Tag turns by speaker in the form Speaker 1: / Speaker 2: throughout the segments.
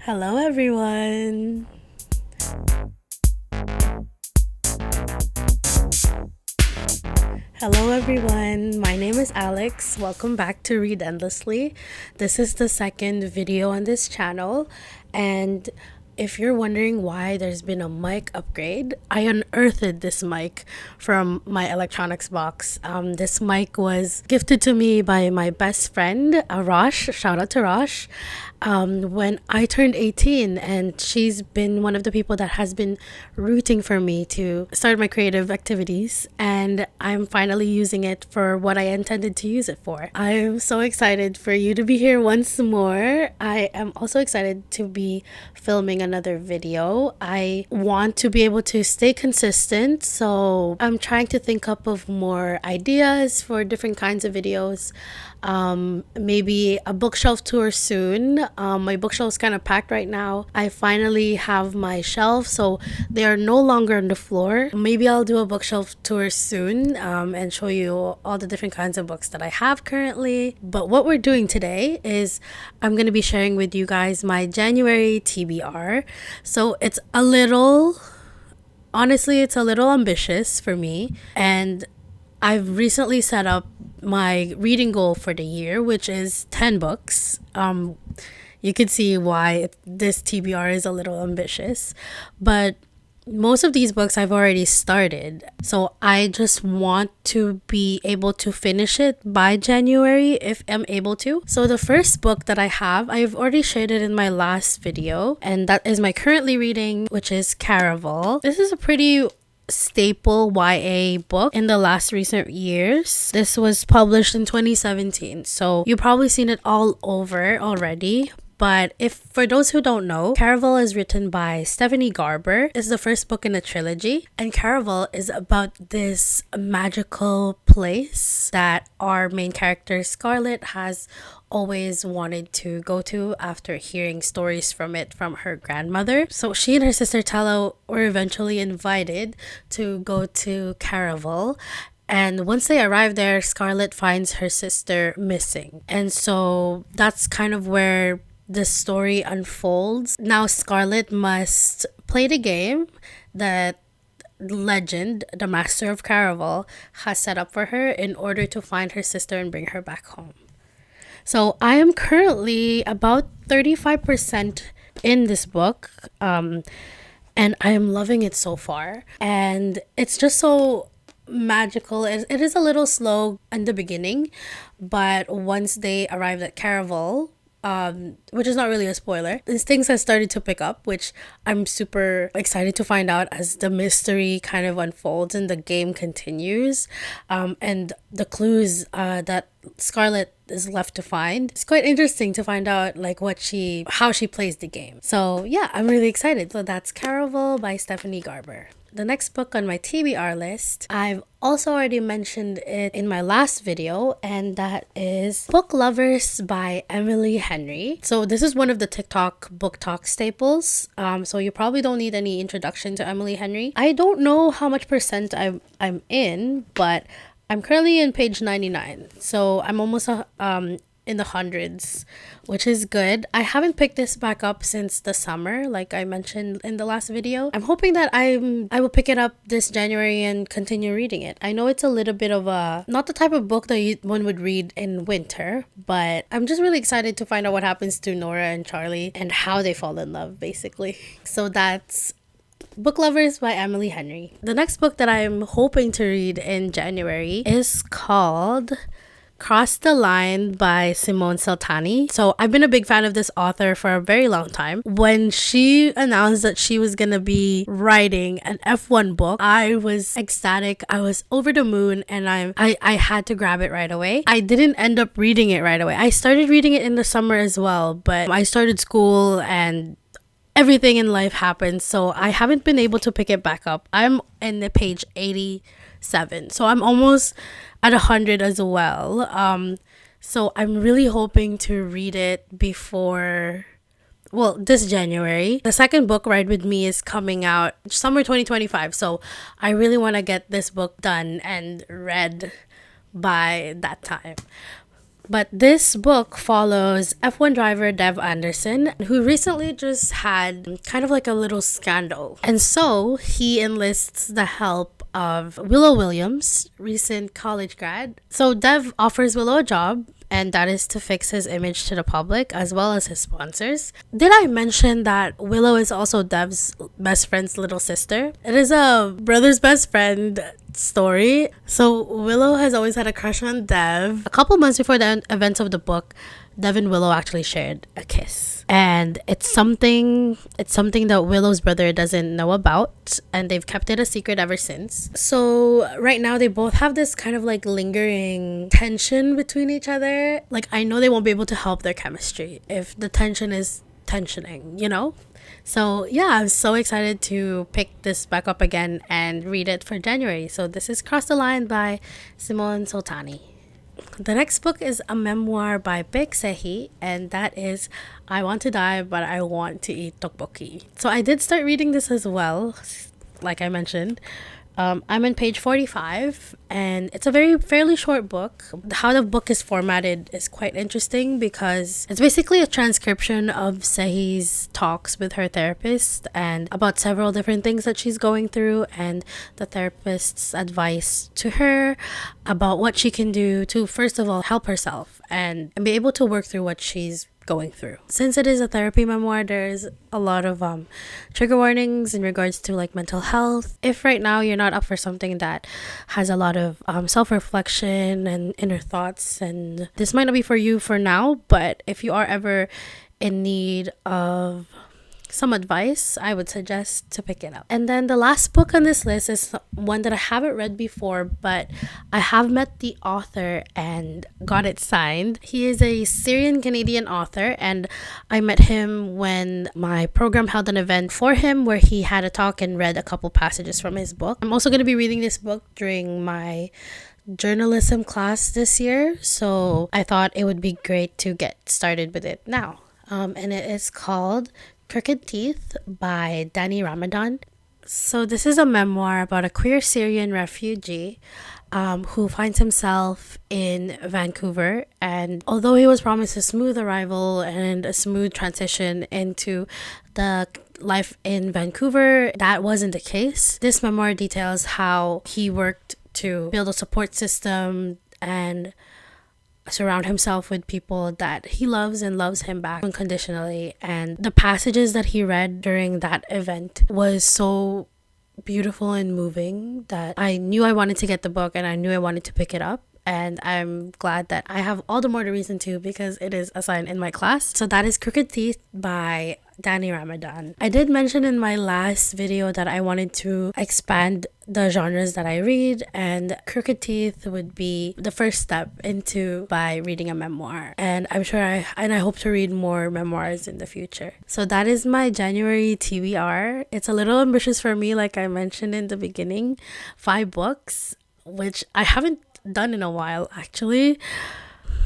Speaker 1: Hello, everyone. Hello, everyone. My name is Alex. Welcome back to Read Endlessly. This is the second video on this channel, and if you're wondering why there's been a mic upgrade, I unearthed this mic from my electronics box. This mic was gifted to me by my best friend, Rosh. Shout out to Rosh. When I turned 18, and she's been one of the people that has been rooting for me to start my creative activities, and I'm finally using it for what I intended to use it for. I'm so excited for you to be here once more. I am also excited to be filming another video. I want to be able to stay consistent, so I'm trying to think up of more ideas for different kinds of videos. Maybe a bookshelf tour soon. My bookshelf's kind of packed right now. I finally have my shelf, so they are no longer on the floor. Maybe I'll do a bookshelf tour soon, and show you all the different kinds of books that I have currently. But what we're doing today is I'm going to be sharing with you guys my January TBR. So honestly, it's a little ambitious for me, and I've recently set up my reading goal for the year, which is 10 books. You could see why this TBR is a little ambitious, but most of these books I've already started. So I just want to be able to finish it by January if I'm able to. So the first book that I have, I've already shared it in my last video, and that is my currently reading, which is Caraval. This is a pretty staple YA book in the last recent years. This was published in 2017, so you've probably seen it all over already. But if for those who don't know, Caraval is written by Stephanie Garber. It's the first book in a trilogy, and Caraval is about this magical place that our main character Scarlett has always wanted to go to after hearing stories from it from her grandmother. So she and her sister Tala were eventually invited to go to Caraval. And once they arrive there, Scarlett finds her sister missing. And so that's kind of where the story unfolds. Now Scarlett must play the game that Legend, the master of Caraval, has set up for her in order to find her sister and bring her back home. So I am currently about 35% in this book, and I am loving it so far. And it's just so magical. It is a little slow in the beginning, but once they arrive at Caraval, which is not really a spoiler, these things have started to pick up, which I'm super excited to find out as the mystery kind of unfolds and the game continues, and the clues that Scarlett is left to find. It's quite interesting to find out like how she plays the game. So yeah, I'm really excited. So that's Caraval by Stephanie Garber. The next book on my TBR list, I've also already mentioned it in my last video, and that is Book Lovers by Emily Henry. So this is one of the TikTok book talk staples. So you probably don't need any introduction to Emily Henry. I don't know how much percent I'm in, but I'm currently in page 99. So I'm almost in the hundreds, which is good. I haven't picked this back up since the summer, like I mentioned in the last video. I'm hoping that I will pick it up this January and continue reading it. I know it's a little bit of not the type of book that one would read in winter, but I'm just really excited to find out what happens to Nora and Charlie and how they fall in love, basically. So that's Book Lovers by Emily Henry. The next book that I'm hoping to read in January is called Cross the Line by Simone Saltani. So I've been a big fan of this author for a very long time. When she announced that she was gonna be writing an F1 book, I was ecstatic. I was over the moon, and I had to grab it right away. I didn't end up reading it right away. I started reading it in the summer as well, but I started school and everything in life happened, so I haven't been able to pick it back up. I'm in the page 87, so I'm almost at 100 as well. So I'm really hoping to read it before, well, this January. The second book, Ride With Me, is coming out summer 2025, so I really want to get this book done and read by that time. But this book follows F1 driver Dev Anderson, who recently just had kind of like a little scandal. And so he enlists the help of Willow Williams, recent college grad. So Dev offers Willow a job, and that is to fix his image to the public as well as his sponsors. Did I mention that Willow is also Dev's best friend's little sister? It is a brother's best friend story. So Willow has always had a crush on Dev. A couple months before the events of the book, Dev and Willow actually shared a kiss. And it's something that Willow's brother doesn't know about, and they've kept it a secret ever since. So right now they both have this kind of like lingering tension between each other. Like, I know they won't be able to help their chemistry if the tension is tensioning, you know? So yeah, I'm so excited to pick this back up again and read it for January. So this is Cross the Line by Simone Soltani. The next book is a memoir by Baek Sehi, and that is I Want to Die But I Want to Eat Tteokbokki. So I did start reading this as well, like I mentioned. I'm on page 45, and it's a fairly short book. How the book is formatted is quite interesting because it's basically a transcription of Sehi's talks with her therapist and about several different things that she's going through, and the therapist's advice to her about what she can do to, first of all, help herself and be able to work through what she's going through. Since it is a therapy memoir, there's a lot of trigger warnings in regards to like mental health. If right now you're not up for something that has a lot of self-reflection and inner thoughts, and this might not be for you for now, but if you are ever in need of some advice, I would suggest to pick it up. And then the last book on this list is one that I haven't read before, but I have met the author and got it signed. He is a Syrian Canadian author, and I met him when my program held an event for him where he had a talk and read a couple passages from his book. I'm also going to be reading this book during my journalism class this year, so I thought it would be great to get started with it now. And it is called Crooked Teeth by Danny Ramadan. So this is a memoir about a queer Syrian refugee who finds himself in Vancouver, and although he was promised a smooth arrival and a smooth transition into the life in Vancouver, that wasn't the case. This memoir details how he worked to build a support system and surround himself with people that he loves and loves him back unconditionally. And the passages that he read during that event was so beautiful and moving that I knew I wanted to get the book and I knew I wanted to pick it up. And I'm glad that I have all the more the reason to, because it is assigned in my class. So that is Crooked Teeth by Danny Ramadan. I did mention in my last video that I wanted to expand the genres that I read, and Crooked Teeth would be the first step into by reading a memoir. And I'm sure I hope to read more memoirs in the future. So that is my January TBR. It's a little ambitious for me, like I mentioned in the beginning. 5 books, which I haven't done in a while actually.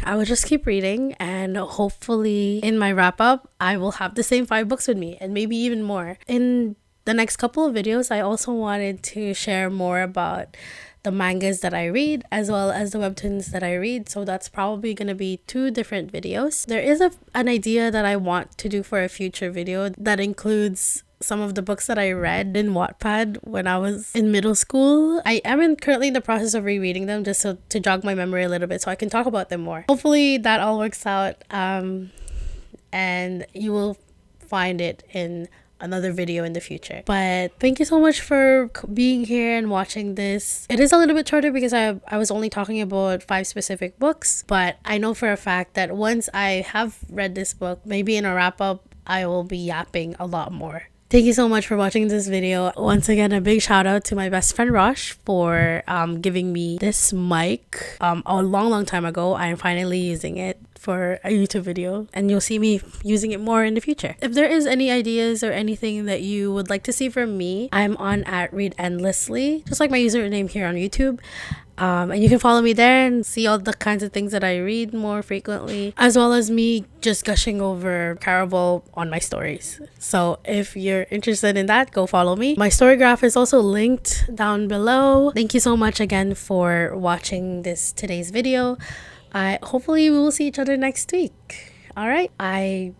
Speaker 1: I will just keep reading, and hopefully in my wrap up I will have the same 5 books with me, and maybe even more. In the next couple of videos, I also wanted to share more about the mangas that I read as well as the webtoons that I read, so that's probably going to be 2 different videos. There is an idea that I want to do for a future video that includes some of the books that I read in Wattpad when I was in middle school. I am currently in the process of rereading them just to jog my memory a little bit so I can talk about them more. Hopefully that all works out, and you will find it in another video in the future. But thank you so much for being here and watching this. It is a little bit shorter because I was only talking about 5 specific books, but I know for a fact that once I have read this book, maybe in a wrap up, I will be yapping a lot more. Thank you so much for watching this video. Once again, a big shout out to my best friend Rosh for giving me this mic a long time ago. I'm finally using it for a YouTube video, and you'll see me using it more in the future. If there is any ideas or anything that you would like to see from me, I'm on at Read Endlessly, just like my username here on YouTube. And you can follow me there and see all the kinds of things that I read more frequently, as well as me just gushing over Caraval on my stories. So if you're interested in that, go follow me. My story graph is also linked down below. Thank you so much again for watching today's video. I hopefully we will see each other next week. All right. I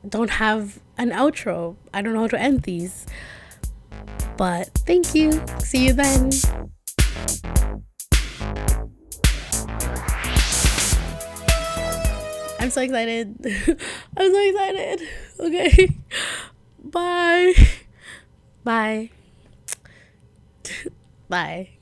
Speaker 1: don't have an outro. I don't know how to end these. But thank you. See you then. I'm so excited. I'm so excited. Okay. Bye. Bye. Bye.